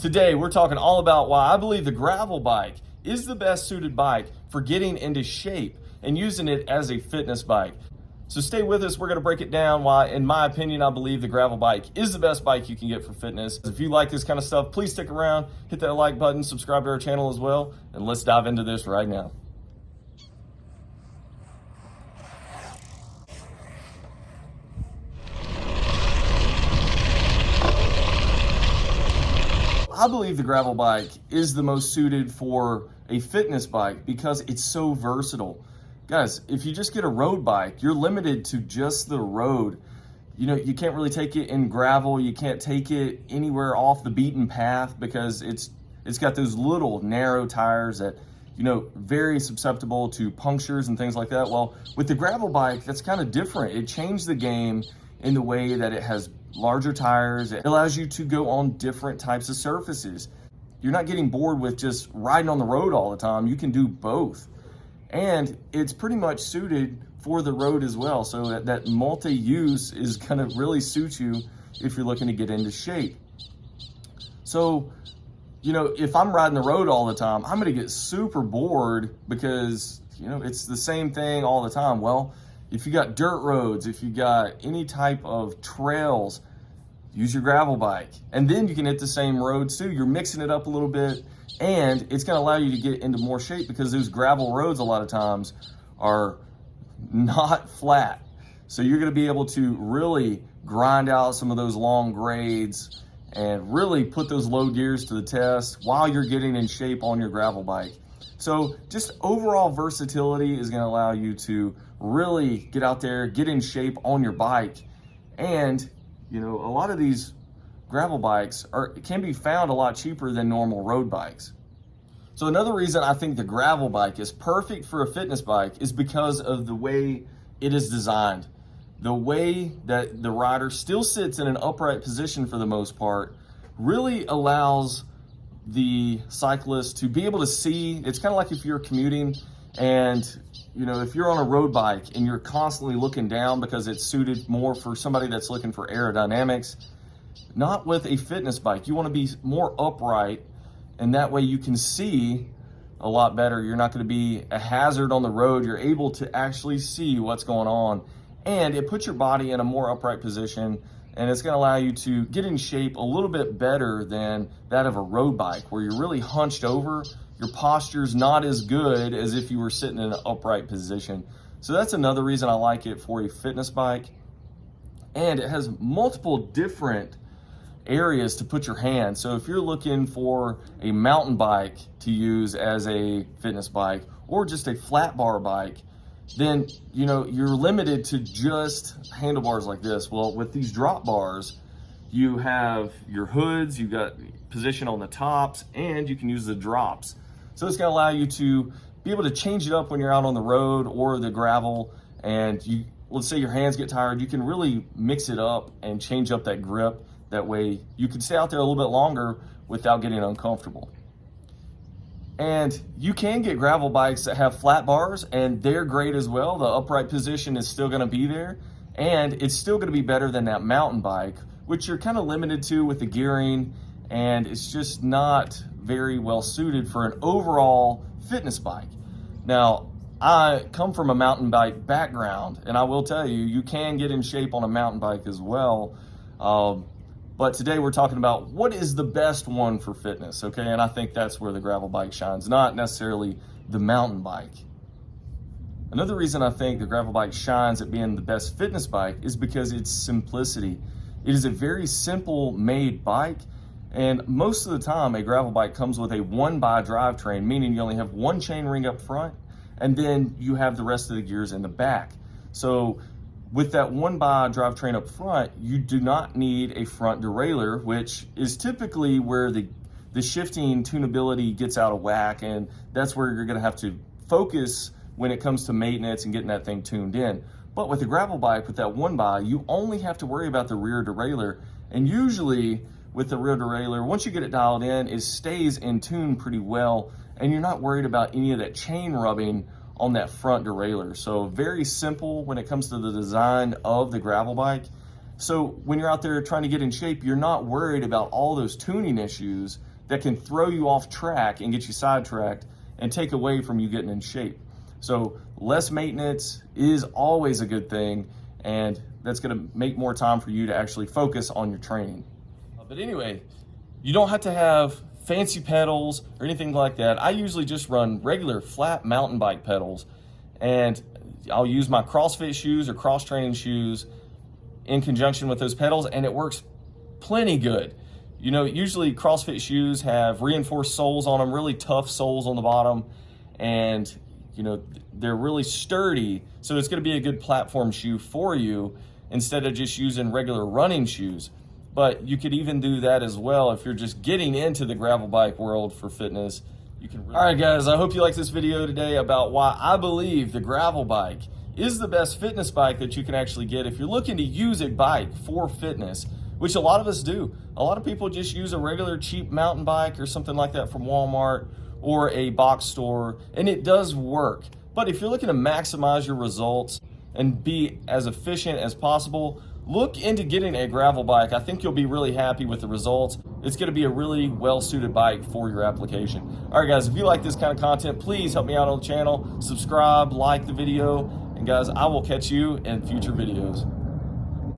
Today, we're talking all about why I believe the gravel bike is the best suited bike for getting into shape and using it as a fitness bike. So stay with us. We're going to break it down why, in my opinion, I believe the gravel bike is the best bike you can get for fitness. If you like this kind of stuff, please stick around, hit that like button, subscribe to our channel as well, and let's dive into this right now. I believe the gravel bike is the most suited for a fitness bike because it's so versatile. Guys, if you just get a road bike, you're limited to just the road. You know, you can't really take it in gravel. You can't take it anywhere off the beaten path because it's got those little narrow tires that, you know, very susceptible to punctures and things like that. Well, with the gravel bike, that's kind of different. It changed the game in the way that it has larger tires. It allows you to go on different types of surfaces. You're not getting bored with just riding on the road all the time. You can do both. And it's pretty much suited for the road as well. So that multi-use is gonna really suit you if you're looking to get into shape. So, you know, if I'm riding the road all the time, I'm gonna get super bored because, you know, it's the same thing all the time. Well, if you got dirt roads, if you got any type of trails, use your gravel bike. And then you can hit the same roads too. You're mixing it up a little bit and it's gonna allow you to get into more shape because those gravel roads a lot of times are not flat. So you're gonna be able to really grind out some of those long grades and really put those low gears to the test while you're getting in shape on your gravel bike. So just overall versatility is gonna allow you to really get out there, get in shape on your bike. And, you know, a lot of these gravel bikes can be found a lot cheaper than normal road bikes. So another reason I think the gravel bike is perfect for a fitness bike is because of the way it is designed. The way that the rider still sits in an upright position for the most part really allows the cyclist to be able to see. It's kind of like if you're commuting and, you know, if you're on a road bike and you're constantly looking down because it's suited more for somebody that's looking for aerodynamics, not with a fitness bike. You want to be more upright and that way you can see a lot better. You're not going to be a hazard on the road. You're able to actually see what's going on, and it puts your body in a more upright position, and it's going to allow you to get in shape a little bit better than that of a road bike where you're really hunched over. Your posture's not as good as if you were sitting in an upright position. So that's another reason I like it for a fitness bike. And it has multiple different areas to put your hand. So if you're looking for a mountain bike to use as a fitness bike or just a flat bar bike, then, you know, you're limited to just handlebars like this. Well, with these drop bars, you have your hoods, you've got position on the tops, and you can use the drops. So it's gonna allow you to be able to change it up when you're out on the road or the gravel, and you, let's say your hands get tired, you can really mix it up and change up that grip. That way you can stay out there a little bit longer without getting uncomfortable. And you can get gravel bikes that have flat bars, and they're great as well. The upright position is still gonna be there, and it's still gonna be better than that mountain bike, which you're kind of limited to with the gearing, and it's just not very well suited for an overall fitness bike. Now, I come from a mountain bike background, and I will tell you, you can get in shape on a mountain bike as well. But today we're talking about what is the best one for fitness, okay? And I think that's where the gravel bike shines, not necessarily the mountain bike. Another reason I think the gravel bike shines at being the best fitness bike is because it's simplicity. It is a very simple made bike, and most of the time a gravel bike comes with a 1x drivetrain, meaning you only have one chain ring up front, and then you have the rest of the gears in the back. So with that 1x drivetrain up front, you do not need a front derailleur, which is typically where the shifting tunability gets out of whack, and that's where you're gonna have to focus when it comes to maintenance and getting that thing tuned in. But with a gravel bike, with that 1x, you only have to worry about the rear derailleur, and usually with the rear derailleur, once you get it dialed in, it stays in tune pretty well, and you're not worried about any of that chain rubbing on that front derailleur. So very simple when it comes to the design of the gravel bike. So when you're out there trying to get in shape, you're not worried about all those tuning issues that can throw you off track and get you sidetracked and take away from you getting in shape. So less maintenance is always a good thing, and that's gonna make more time for you to actually focus on your training. But anyway, you don't have to have fancy pedals or anything like that. I usually just run regular flat mountain bike pedals, and I'll use my CrossFit shoes or cross training shoes in conjunction with those pedals, and it works plenty good. You know, usually CrossFit shoes have reinforced soles on them, really tough soles on the bottom, and you know, they're really sturdy, so it's gonna be a good platform shoe for you instead of just using regular running shoes. But you could even do that as well if you're just getting into the gravel bike world for fitness. You can really... All right, guys, I hope you liked this video today about why I believe the gravel bike is the best fitness bike that you can actually get if you're looking to use a bike for fitness, which a lot of us do. A lot of people just use a regular cheap mountain bike or something like that from Walmart or a box store, and it does work. But if you're looking to maximize your results and be as efficient as possible, look into getting a gravel bike. I think you'll be really happy with the results. It's gonna be a really well-suited bike for your application. All right, guys, if you like this kind of content, please help me out on the channel, subscribe, like the video, and guys, I will catch you in future videos.